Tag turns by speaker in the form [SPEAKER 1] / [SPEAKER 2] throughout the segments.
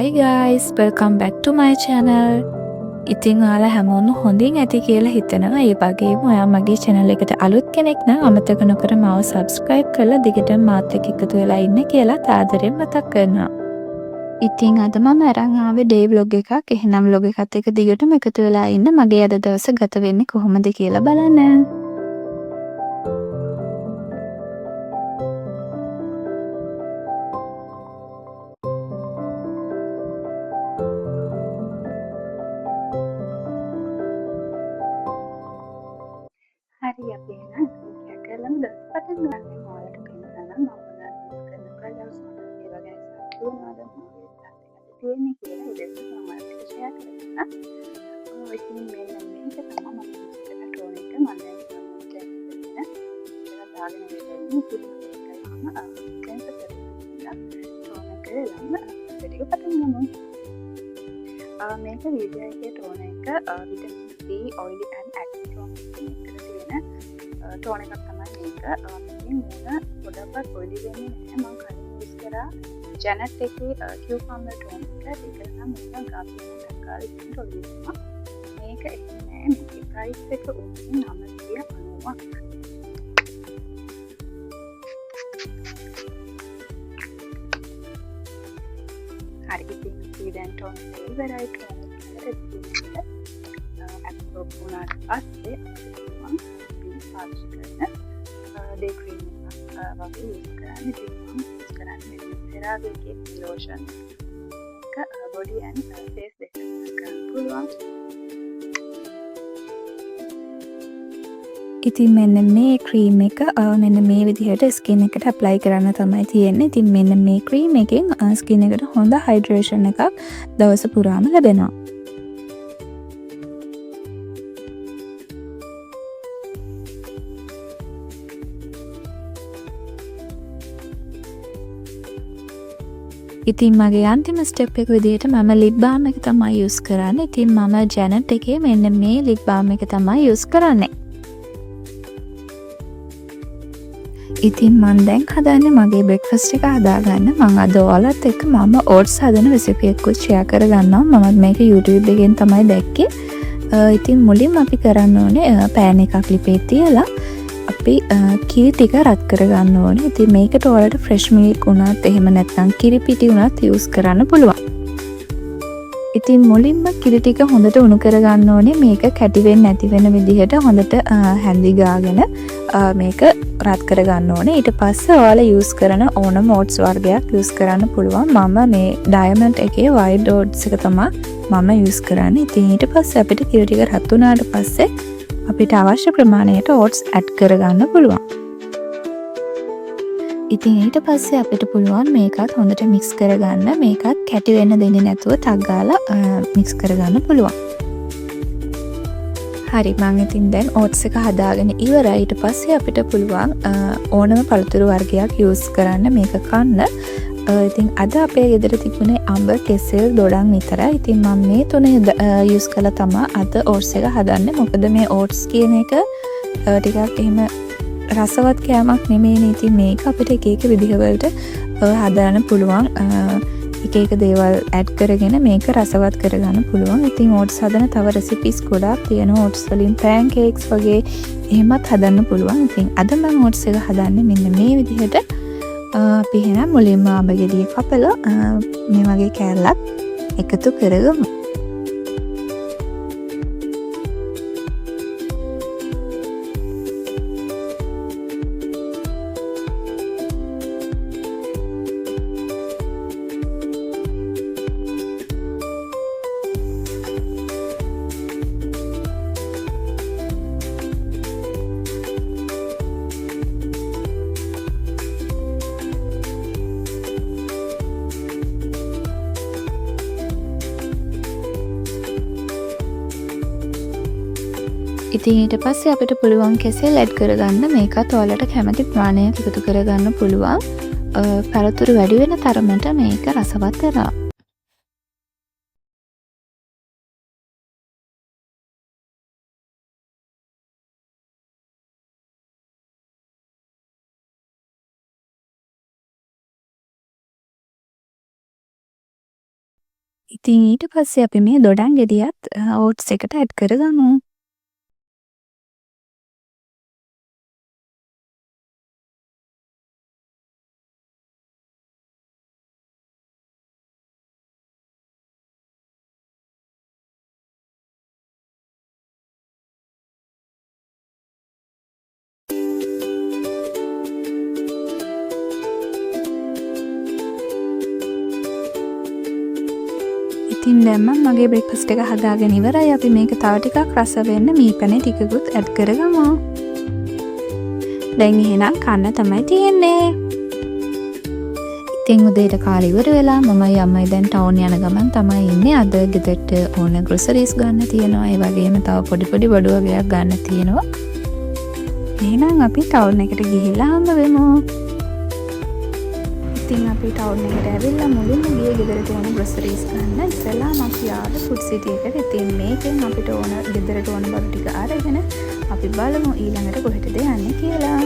[SPEAKER 1] Hey guys, welcome back to my channel. ඉතින් ඔයාලා හැමෝම හොඳින් ඇති කියලා හිතනවා. ඒ වගේම ඔයා මගේ channel එකට අලුත් කෙනෙක් නම් අමතක නොකර මාව subscribe කරලා දිගටම මාත් එක්ක එකතු වෙලා ඉන්න කියලා ආදරෙන් මතක් කරනවා. ඉතින් අද මම අරන් ආවේ day vlog එකක්. එහෙනම් vlog එකත් එක්ක දිගටම එකතු වෙලා ඉන්න. මගේ අද දවස ගත වෙන්නේ කොහොමද කියලා බලන්න. හරි අපි එහෙනම් ස්කින් කෙයාර් කරලාම දවස් පටන් ගන්න. ඔයාලට පේනනම් මම යූස් කරන ප්‍රොඩක්ට්ස් මොනවද ඒවා ගැන සතුටුනාද මොකද තියෙන්නේ කියලා ඉතින් මම ඔයාලට ෂෙයා කරනවා. ඉතින් මේක තමයි මම යූස් කරන ටෝන් එක මම දැන් කියන්නේ ඒක දාගෙන ඉන්නේ ඉතින් මේකම කැන්සර් කරලා ටෝන් එක ළම වැඩි පටන් ගමු. මේක වීඩියෝ එකේ ටෝන එක vitamin C oily and active tone එකකට තියෙන ටෝන එකක් තමයි මේක. මේකෙන් මූණ පොඩක්වත් ඔයිලි වෙන්නේ නැහැ. මම කලින් යූස් කරා ජැනට් එකේ කියුකම්බර් ටෝන එක. ඒක නම් මූණ ගාපින් තක්කාලි විදිහට ඔයිලි වෙනවා. මේක එන්නේ නැහැ. මේකේ ප්‍රයිස් එක උන්නේ 990ක්. හරි ඉතින් සීඩන් ටෝන් එක ඉවරයි. ටෝන් එකට ඇබ්සෝබ් වුණාට පස්සේ මම පාවිච්චි කරන ඩේ ක්‍රීම් එකක් වගේ යූස් කරන්නේ. ඉතින් මම යූස් කරන්නේ CeraVe එකේ ලෝෂන් එක බොඩි ඇන්ඩ් ෆේස් දෙකම කරන්න පුළුවන්. ඉතින් මෙන්න මේ ක්‍රීම් එක මෙන්න මේ විදිහට ස්කින් එකට ඇප්ලයි කරන්න තමයි තියෙන්නේ. ඉතින් මෙන්න මේ ක්‍රීම් එකෙන් ස්කින් එකට හොඳ හයිඩ්‍රේෂන් එකක් දවස පුරාම ලැබෙනවා. ඉතින් මගේ අන්තිම ස්ටෙප් එක විදිහට මම ලිප් බාම් එක තමයි යූස් කරන්නේ. ඉතින් මම ජැනට් එකේ මෙන්න මේ ලිප් බාම් එක තමයි යූස් කරන්නේ. ඉතින් මම දැන් හදන්නේ මගේ බ්‍රෙක්ෆාස්ට් එක හදාගන්න. මම අද ඔයාලත් එක්ක මම ඕට්ස් හදන රෙසිපි එකකුත් ෂෙයා කරගන්නවා. මම මේක YouTube එකෙන් තමයි දැක්කේ. ඉතින් මුලින්ම අපි කරන්න ඕනේ පෑන් එකක් ලිපේ තියලා අපි කිරි ටික රත් කරගන්න ඕනේ. ඉතින් මේකට ඔයාලට ෆ්‍රෙෂ් මිල්ක් උනත් එහෙම නැත්නම් කිරි පිටි උනත් යූස් කරන්න පුළුවන්. ඉතින් මුලින්ම කිරි ටික හොඳට උණු කරගන්න ඕනේ. මේක කැටි වෙන්නේ නැති වෙන විදිහට හොඳට හැඳි ගාගෙන මේක රත් කරගන්න ඕනේ. ඊට පස්සේ ඔයාලා යූස් කරන ඕනම ඕට්ස් වර්ගයක් යූස් කරන්න පුළුවන්. මම මේ ඩයමන්ඩ් එකේ වයිට් ඕට්ස් එක තමයි මම යූස් කරන්නේ. ඉතින් ඊට පස්සේ අපිට කිරි ටික රත් වුණාට පස්සේ අපිට අවශ්‍ය ප්‍රමාණයට ඕට්ස් ඇඩ් කරගන්න පුළුවන්. ඉතින් ඊට පස්සේ අපිට පුළුවන් මේකත් හොඳට මික්ස් කරගන්න. මේකත් කැටි වෙන්න දෙන්නේ නැතුව ටක් ගාලා මික්ස් කරගන්න පුළුවන්. හරි මම ඉතින් දැන් ඕට්ස් එක හදාගෙන ඉවරයි. ඊට පස්සේ අපිට පුළුවන් ඕනම පළතුරු වර්ගයක් යූස් කරන්න මේක කන්න. ඉතින් අද අපේ ගෙදර තිබුණේ අඹ, කෙසෙල්, දොඩම් විතරයි. ඉතින් මම මේ තුන යූස් කළා තමයි අද ඕට්ස් එක හදන්නේ. මොකද මේ ඕට්ස් කියන එක ටිකක් එහෙම රසවත් කෑමක් නෙමෙයිනේ. ඉතින් මේක අපිට එක එක විදිහවලට හදාන්න පුළුවන්. එක එක දේවල් ඇඩ් කරගෙන මේක රසවත් කරගන්න පුළුවන්. ඉතින් ඕට්ස් හදන තව රෙසිපිස් ගොඩාක් තියෙනවා. ඕට්ස් වලින් පැන්කේක්ස් වගේ එහෙමත් හදන්න පුළුවන්. ඉතින් අද මම ඕට්ස් එක හදන්නේ මෙන්න මේ විදිහට. අපි එහෙනම් මුලින්ම අඹ ගෙඩිය කපලා මේ වගේ කෑල්ලක් එකතු කරගමු. ඉතින් ඊට පස්සේ අපිට පුළුවන් කෙසෙල් ඇඩ් කරගන්න. මේකත් ඔයාලට කැමති ප්‍රමාණයක් එකතු කරගන්න පුළුවන්. පළතුරු වැඩි වෙන තරමට මේක රසවත් වෙනවා. ඉතින් ඊට පස්සේ අපි මේ දොඩම් ගෙඩියත් ඕට්ස් එකට ඇඩ් කරගමු. ඉතින් දැන් මම මගේ බ්‍රෙක්ෆාස්ට් එක හදාගෙන ඉවරයි. අපි මේක තව ටිකක් රස වෙන්න මීපැණි ටිකකුත් ඇඩ් කරගමු. දැන් එහෙනම් කන්න තමයි තියෙන්නේ. ඉතින් උදේට කාලේ ඉවර වෙලා මමයි අම්මයි දැන් ටවුන් යන ගමන් තමයි ඉන්නේ. අද ගෙදරට ඕන ග්‍රොසරිස් ගන්න තියෙනවා. ඒ වගේම තව පොඩි බඩු වගේක් ගන්න තියෙනවා. එහෙනම් අපි ටවුන් එකට ගිහිල්ලා හම්බ වෙමු. ඉතින් අපි ටවුන් එකට ඇවිල්ලා මුලින්ම ගියේ ගෙදරට ඕන ග්‍රොසරිස් ගන්න. ඉස්සෙල්ලාම අපි ආවේ ෆුඩ් සිටි එකට. ඉතින් මේකෙන් අපිට ඕන ගෙදරට ඕන බඩු ටික අරගෙන අපි බලමු ඊළඟට කොහෙටද යන්නේ කියලා.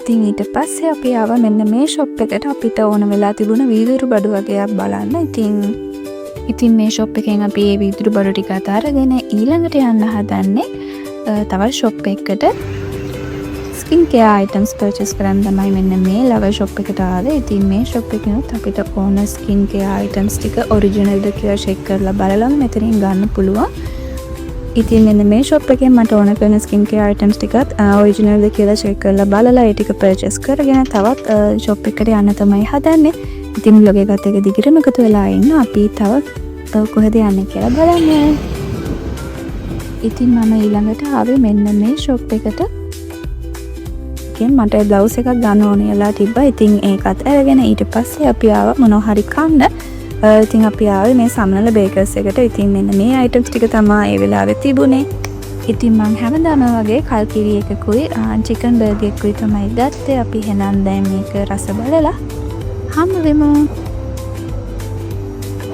[SPEAKER 1] ඉතින් ඊට පස්සේ අපි ආවා මෙන්න මේ ෂොප් එකට. අපිට ඕන වෙලා තිබුණ වීදුරු බඩු වගේක් බලන්න. ඉතින් මේ ෂොප් එකෙන් අපි මේ වීදුරු බඩු ටික අරගෙන ඊළඟට යන්න හදන්නේ තවත් ෂොප් එකකට. ස්කින් කෙයාර් අයිටම්ස් පර්චේස් කරන්න තමයි මෙන්න මේ ලවර් ෂොප් එකට ආවේ. ඉතින් මේ ෂොප් එකෙනුත් අපිට ඕන ස්කින් කෙයාර් අයිටම්ස් ටික ඔරිජිනල්ද කියලා චෙක් කරලා බලලා මෙතනින් ගන්න පුළුවන්. ඉතින් මෙන්න මේ ෂොප් එකෙන් මට ඕන කරන ස්කින් කෙයාර් අයිටම්ස් ටිකත් ඔරිජිනල්ද කියලා චෙක් කරලා බලලා ඒ ටික පර්චේස් කරගෙන තවත් ෂොප් එකට යන්න තමයි හදන්නේ. ඉතින් vlog එකත් එක දිගටම එකතු වෙලා ඉන්න. අපි තව කොහෙද යන්නේ කියලා බලන්න. ඉතින් මම ඊළඟට ආවේ මෙන්න මේ ෂොප් එකට. මට බ්ලවුස් එකක් ගන්න ඕනේ වෙලා තිබ්බා. ඉතින් ඒකත් අරගෙන ඊට පස්සේ අපි ආවා මොනවා හරි කන්න. ඉතින් අපි ආවේ මේ සමනල බේකර්ස් එකට. ඉතින් මෙන්න මේ අයිටම්ස් ටික තමයි ඒ වෙලාවේ තිබුණේ. ඉතින් මං හැමදාම වගේ කල්කිරි එකකුයි චිකන් බර්ගර් එකකුයි තමයි ගත්තේ. අපි එහෙනම් දැන් මේක රස බලලා හම්බ වෙමු.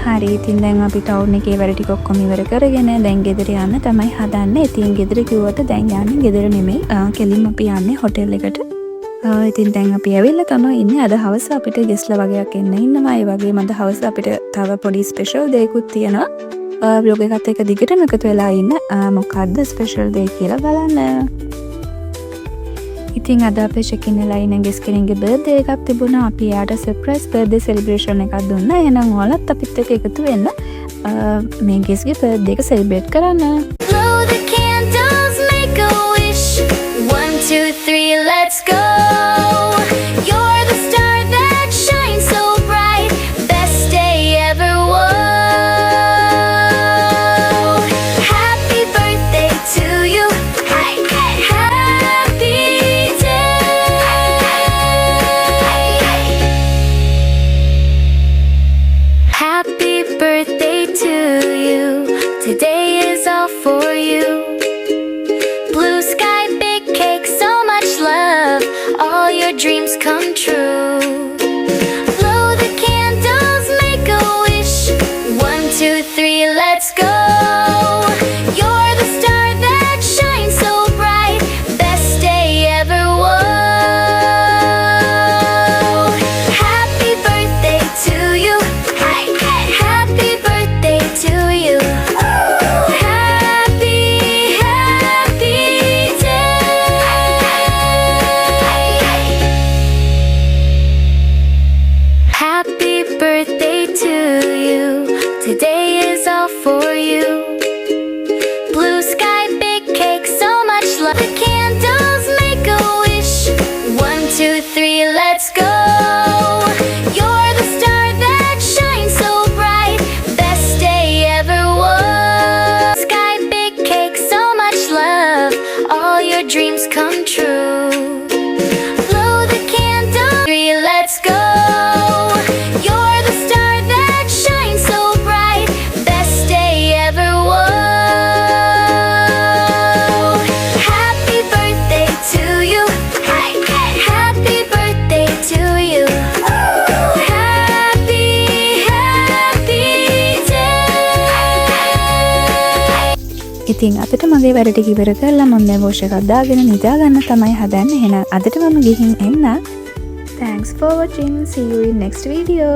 [SPEAKER 1] හරි ඉතින් දැන් අපි ටවුන් එකේ වැඩ ටික ඔක්කොම ඉවර කරගෙන දැන් ගෙදර යන්න තමයි හදන්නේ. ඉතින් ගෙදර කිව්වට දැන් යන්නේ ගෙදර නෙමෙයි. කෙලින්ම අපි යන්නේ හොටෙල් එකට. ඉතින් දැන් අපි ඇවිල්ලා තමයි ඉන්නේ. අද හවස අපිට ගෙස්ලා වගේක් එන්න ඉන්නවා. ඒ වගේම අද හවස අපිට තව පොඩි ස්පෙෂල් දෙයක්ත් තියෙනවා. vlog එකත් එක දිගටම එකතු වෙලා ඉන්න. මොකක්ද ස්පෙෂල් දෙය කියලා බලන්න. ඉතින් අද අපේ චෙකින් වෙලා ඉන්න ගෙස් කෙනෙක්ගේ බර්ත්ඩේ එකක් තිබුණා. අපි එයාට සර්ප්‍රයිස් බර්ත්ඩේ සෙලිබ්‍රේෂන් එකක් දුන්නා. එහෙනම් ඔයාලත් අපිත් එක්ක එකතු වෙන්න මේ ගෙස්ගේ බර්ත්ඩේ එක සෙලිබ්‍රේට් කරන්න.
[SPEAKER 2] Blow the candles, make a wish. 1, 2, 3, let's go. You're the star that shines so bright. Best day ever. Whoa. Happy birthday to you. Happy day. Happy birthday to you. Today is all for you. Blue sky, big cake, so much love. All your dreams come true. Blow the candles, make a wish. 1, 2, 3, let's go. You're the star that shines so bright. Best day ever. Whoa. Happy birthday to you. Happy birthday to you. Happy day. Happy birthday to you. Today is all for you. Blue sky, big cake, so much love. The candles, make a wish. 1, 2, 3, let's go. You're the star that shines so bright. Best day ever. Whoa. Sky, big cake, so much love. All your dreams come true. Blow the candle, 3, let's go. You're the star that shines so bright. Best day ever.
[SPEAKER 3] ඉතින් අදට මගේ වැඩ ටික ඉවර කරලා මම දැන් wash එකක් දාගෙන නිදා ගන්න තමයි හදන්නේ. එහෙනම් අදට මම ගිහින් එන්න. Thanks for watching. See you in next video.